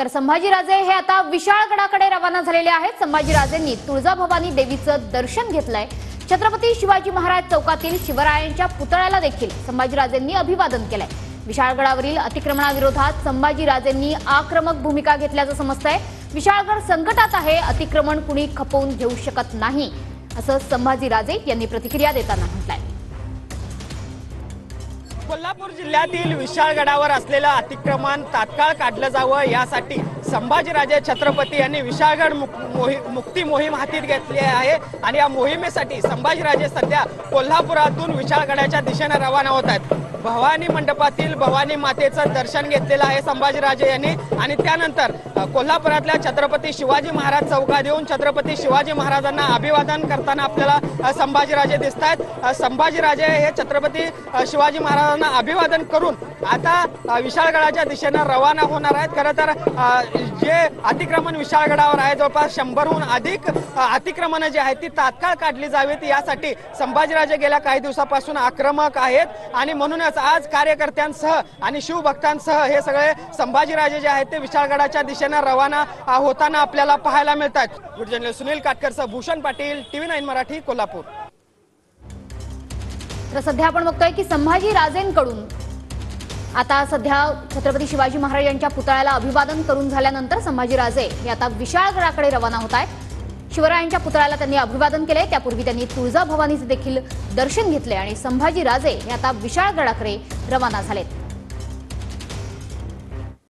तर संभाजीराजे हे आता विशाळगडाकडे रवाना झालेले आहेत। संभाजीराजेंनी तुळजाभवानी देवीचं दर्शन घेतलंय। छत्रपती शिवाजी महाराज चौकातील शिवरायांच्या पुतळ्याला देखील संभाजीराजेंनी अभिवादन केलंय। विशाळगडावरील अतिक्रमणाविरोधात संभाजीराजेंनी आक्रमक भूमिका घेतल्याचं समजतंय। विशाळगड संकटात आहे, अतिक्रमण कुणी खपवून घेऊ शकत नाही असं संभाजीराजे यांनी प्रतिक्रिया देताना म्हटलंय। कोल्हापूर जिल्ह्यातील विशाळगडावर असलेलं अतिक्रमण तात्काळ काढलं जावं यासाठी संभाजीराजे छत्रपती यांनी विशाळगड मुक्ती मोहीम हाती घेतली आहे आणि या मोहिमेसाठी संभाजीराजे सध्या कोल्हापुरातून विशाळगडाच्या दिशेने रवाना होत आहेत। भवानी मंडपातील भवानी मातेचं दर्शन घेतलेलं आहे संभाजीराजे यांनी आणि त्यानंतर कोल्हापुरातल्या छत्रपती शिवाजी महाराज चौकात येऊन छत्रपती शिवाजी महाराजांना अभिवादन करताना आपल्याला संभाजीराजे दिसतायत। संभाजीराजे हे छत्रपती शिवाजी महाराजांना अभिवादन करून आता विशाळगडाच्या दिशेने रवाना होणार आहेत। खरं तर जे अतिक्रमण विशाळगडावर आहे जवळपास 100हून अधिक अतिक्रमण जे आहेत ती तात्काळ काढली जावीत यासाठी संभाजीराजे गेल्या काही दिवसापासून आक्रमक आहेत आणि म्हणूनच आज कार्यकर्त्यांसह आणि शिवभक्तांसह हे सगळे संभाजीराजे जे आहेत ते विशाळगडाच्या दिशेने रवाना होताना आपल्याला पाहायला मिळतात। गुडजनले सुनील काटकरसह भूषण पाटील, TV9 मराठी, कोल्हापूर। तर सध्या आपण बघतोय की संभाजीराजेंकडून आता सध्या छत्रपती शिवाजी महाराज यांच्या पुतळ्याला अभिवादन करून झाल्यानंतर संभाजीराजे हे आता विशाळगडाकडे रवाना होत आहेत। शिवरायांच्या पुतळ्याला त्यांनी अभिवादन केले, त्यापूर्वी त्यांनी तुळजाभवानीचे देखील दर्शन घेतले आणि संभाजीराजे हे आता विशाळगडाकडे रवाना झालेत।